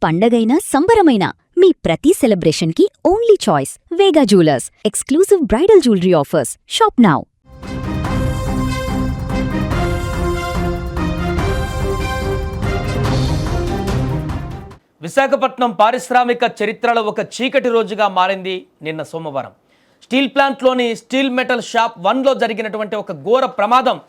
పండగైనా సంబరమైనా మీ ప్రతి సెలబ్రేషన్కి only choice Vega jewellers. Exclusive bridal jewellery offers. Shop now. Visakhapatnam పారిశ్రామిక చరిత్రలో ఒక చీకటి రోజుగా మారింది నిన్న సోమవారం. స్టీల్ ప్లాంట్లోని స్టీల్ మెటల్ షాప్ 1లో జరిగినటువంటి ఒక ఘోర ప్రమాదం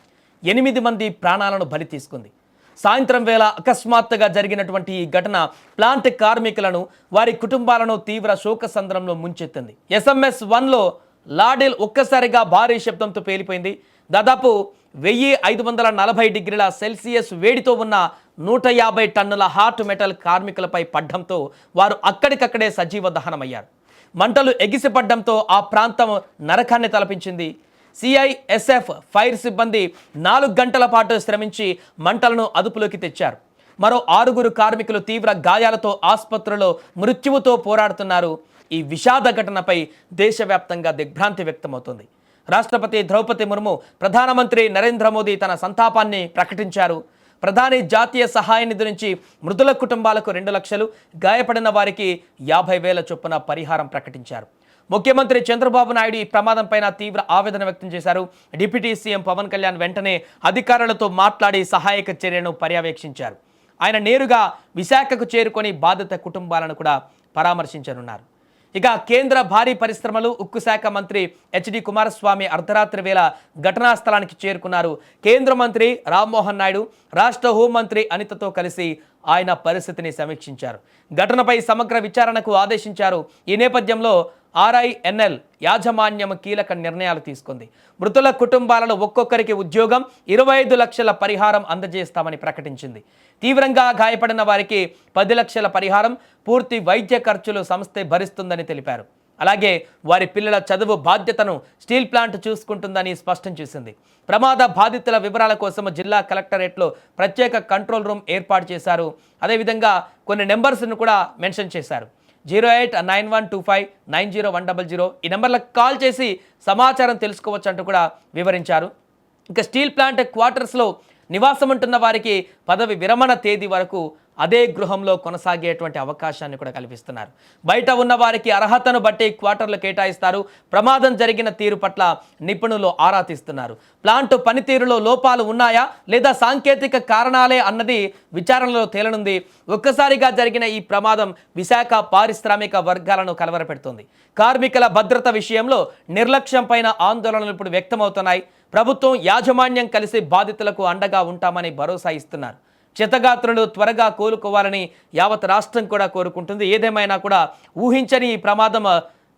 8 మంది ప్రాణాలను బలి తీసుకుంది. సాయంత్రం వేళ అకస్మాత్తుగా జరిగినటువంటి ఈ ఘటన ప్లాంట్ కార్మికులను, వారి కుటుంబాలను తీవ్ర శోకసంద్రంలో ముంచెత్తింది. SMS 1లో లాడిల్ ఒక్కసారిగా భారీ శబ్దంతో పేలిపోయింది. దాదాపు 1540 డిగ్రీల సెల్సియస్ వేడితో ఉన్న 150 టన్నుల హాట్ మెటల్ కార్మికులపై పడ్డంతో వారు అక్కడికక్కడే సజీవ దహనమయ్యారు. మంటలు ఎగిసిపడ్డంతో ఆ ప్రాంతం నరకాన్ని తలపించింది. CISF ఫైర్ సిబ్బంది 4 గంటల పాటు శ్రమించి మంటలను అదుపులోకి తెచ్చారు. మరో 6 కార్మికులు తీవ్ర గాయాలతో ఆసుపత్రిలో మృత్యువుతో పోరాడుతున్నారు. ఈ విషాద ఘటనపై దేశవ్యాప్తంగా దిగ్భ్రాంతి వ్యక్తమవుతోంది. రాష్ట్రపతి ద్రౌపది ముర్ము, ప్రధానమంత్రి నరేంద్ర మోదీ తన సంతాపాన్ని ప్రకటించారు. ప్రధాని జాతీయ సహాయ నిధి నుంచి మృతుల కుటుంబాలకు 2 లక్షలు, గాయపడిన వారికి 50,000 చొప్పున పరిహారం ప్రకటించారు. ముఖ్యమంత్రి చంద్రబాబు నాయుడు ఈ ప్రమాదంపైన తీవ్ర ఆవేదన వ్యక్తం చేశారు. డిప్యూటీ సీఎం పవన్ కళ్యాణ్ వెంటనే అధికారులతో మాట్లాడి సహాయక చర్యను పర్యవేక్షించారు. ఆయన నేరుగా విశాఖకు చేరుకొని బాధిత కుటుంబాలను కూడా పరామర్శించనున్నారు. ఇక కేంద్ర భారీ పరిశ్రమలు, ఉక్కు శాఖ మంత్రి HD కుమారస్వామి అర్ధరాత్రి వేళ ఘటనా స్థలానికి చేరుకున్నారు. కేంద్ర మంత్రి రామ్మోహన్ నాయుడు, రాష్ట్ర హోంమంత్రి అనితతో కలిసి ఆయన పరిస్థితిని సమీక్షించారు. ఘటనపై సమగ్ర విచారణకు ఆదేశించారు. ఈ నేపథ్యంలో RINL యాజమాన్యం కీలక నిర్ణయాలు తీసుకుంది. మృతుల కుటుంబాలలో ఒక్కొక్కరికి ఉద్యోగం, 25 లక్షల పరిహారం అందజేస్తామని ప్రకటించింది. తీవ్రంగా గాయపడిన వారికి 10 లక్షల పరిహారం, పూర్తి వైద్య ఖర్చులు సంస్థే భరిస్తుందని తెలిపారు. అలాగే వారి పిల్లల చదువు బాధ్యతను స్టీల్ ప్లాంట్ చూసుకుంటుందని స్పష్టం చేసింది. ప్రమాద బాధితుల వివరాల కోసం జిల్లా కలెక్టరేట్లో ప్రత్యేక కంట్రోల్ రూమ్ ఏర్పాటు చేశారు. అదేవిధంగా కొన్ని నెంబర్స్ను కూడా మెన్షన్ చేశారు. 089125900100 ఈ నెంబర్లకు కాల్ చేసి సమాచారం తెలుసుకోవచ్చు అంటూ కూడా వివరించారు. ఇక స్టీల్ ప్లాంట్ క్వార్టర్స్లో నివాసం ఉంటున్న వారికి పదవి విరమణ తేదీ వరకు అదే గృహంలో కొనసాగేటువంటి అవకాశాన్ని కూడా కల్పిస్తున్నారు. బయట ఉన్న వారికి అర్హతను బట్టి క్వార్టర్లు కేటాయిస్తారు. ప్రమాదం జరిగిన తీరు పట్ల నిపుణులు ఆరా తీస్తున్నారు. ప్లాంట్ పనితీరులో లోపాలు ఉన్నాయా లేదా సాంకేతిక కారణాలే అన్నది విచారణలో తేలనుంది. ఒక్కసారిగా జరిగిన ఈ ప్రమాదం విశాఖ పారిశ్రామిక వర్గాలను కలవరపెడుతుంది. కార్మికుల భద్రత విషయంలో నిర్లక్ష్యం పైన ఆందోళనలు ఇప్పుడు వ్యక్తమవుతున్నాయి. ప్రభుత్వం, యాజమాన్యం కలిసి బాధితులకు అండగా ఉంటామని భరోసా ఇస్తున్నారు. క్షతగాత్రులు త్వరగా కోలుకోవాలని యావత్ రాష్ట్రం కూడా కోరుకుంటుంది. ఏదేమైనా కూడా ఊహించని ఈ ప్రమాదం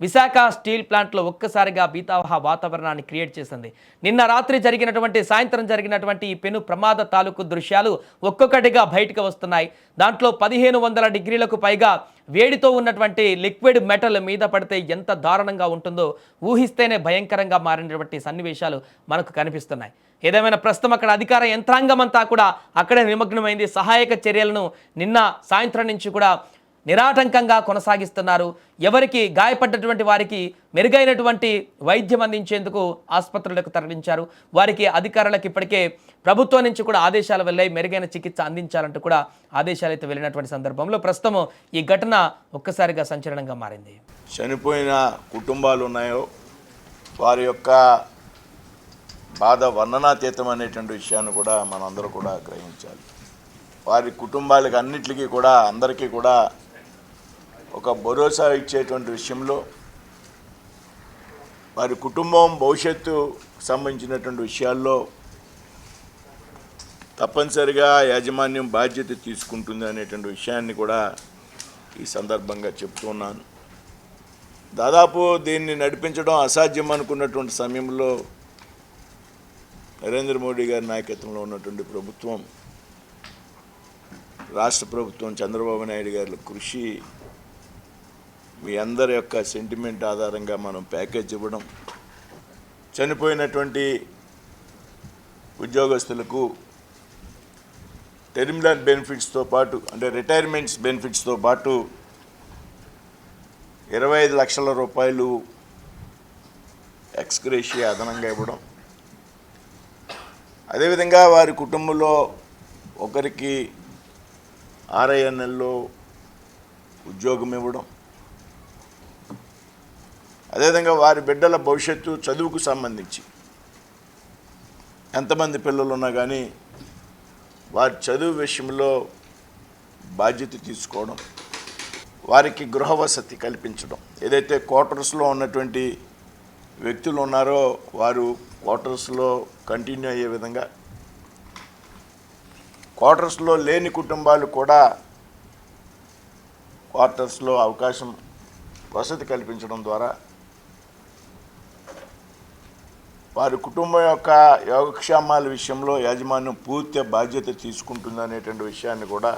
విశాఖ స్టీల్ ప్లాంట్లో ఒక్కసారిగా భీతావహ వాతావరణాన్ని క్రియేట్ చేసింది. నిన్న రాత్రి సాయంత్రం జరిగినటువంటి ఈ పెను ప్రమాద తాలూకు దృశ్యాలు ఒక్కొక్కటిగా బయటకు వస్తున్నాయి. దాంట్లో 1500 డిగ్రీలకు పైగా వేడితో ఉన్నటువంటి లిక్విడ్ మెటల్ మీద పడితే ఎంత దారుణంగా ఉంటుందో ఊహిస్తేనే భయంకరంగా మారినటువంటి సన్నివేశాలు మనకు కనిపిస్తున్నాయి. ఏదేమైనా ప్రస్తుతం అక్కడ అధికార యంత్రాంగం అంతా కూడా అక్కడే నిమగ్నమైంది. సహాయక చర్యలను నిన్న సాయంత్రం నుంచి కూడా నిరాటంకంగా కొనసాగిస్తున్నారు. ఎవరికి గాయపడ్డటువంటి వారికి మెరుగైనటువంటి వైద్యం అందించేందుకు ఆసుపత్రులకు తరలించారు. వారికి అధికారులకు ఇప్పటికే ప్రభుత్వం నుంచి కూడా ఆదేశాలు వెళ్ళాయి. మెరుగైన చికిత్స అందించాలంటూ కూడా ఆదేశాలు అయితే వెళ్ళినటువంటి సందర్భంలో ప్రస్తుతం ఈ ఘటన ఒక్కసారిగా సంచలనంగా మారింది. చనిపోయిన కుటుంబాలు ఉన్నాయో వారి యొక్క బాధ వర్ణనాతీతం అనేటువంటి విషయాన్ని కూడా మనందరూ కూడా గ్రహించాలి. వారి కుటుంబాలకు అన్నిటికీ కూడా అందరికీ కూడా ఒక భరోసా ఇచ్చేటువంటి విషయంలో వారి కుటుంబం భవిష్యత్తు సంబంధించినటువంటి విషయాల్లో తప్పనిసరిగా యాజమాన్యం బాధ్యత తీసుకుంటుంది అనేటువంటి విషయాన్ని కూడా ఈ సందర్భంగా చెప్తున్నాను. దాదాపు దీన్ని నడిపించడం అసాధ్యం అనుకున్నటువంటి సమయంలో నరేంద్ర మోడీ గారి నాయకత్వంలో ఉన్నటువంటి ప్రభుత్వం, రాష్ట్ర ప్రభుత్వం, చంద్రబాబు నాయుడు గారి కృషి, మీ అందరి యొక్క సెంటిమెంట్ ఆధారంగా మనం ప్యాకేజ్ ఇవ్వడం, చనిపోయినటువంటి ఉద్యోగస్తులకు టెర్మినల్ బెనిఫిట్స్తో పాటు అంటే రిటైర్మెంట్స్ బెనిఫిట్స్తో పాటు 25 లక్షల రూపాయలు ఎక్స్గ్రేషియా అదనంగా ఇవ్వడం, అదేవిధంగా వారి కుటుంబంలో ఒకరికి RINLలో ఉద్యోగం ఇవ్వడం, అదేవిధంగా వారి బిడ్డల భవిష్యత్తు చదువుకు సంబంధించి ఎంతమంది పిల్లలు ఉన్నా కానీ వారి చదువు విషయంలో బాధ్యత తీసుకోవడం, వారికి గృహ వసతి కల్పించడం. ఏదైతే క్వార్టర్స్లో ఉన్నటువంటి వ్యక్తులు ఉన్నారో వారు క్వార్టర్స్లో కంటిన్యూ అయ్యే విధంగా, క్వార్టర్స్లో లేని కుటుంబాలు కూడా క్వార్టర్స్లో అవకాశం వసతి కల్పించడం ద్వారా వారి కుటుంబం యొక్క యోగక్షేమాల విషయంలో యాజమాన్యం పూర్తి బాధ్యత తీసుకుంటుందనేటువంటి విషయాన్ని కూడా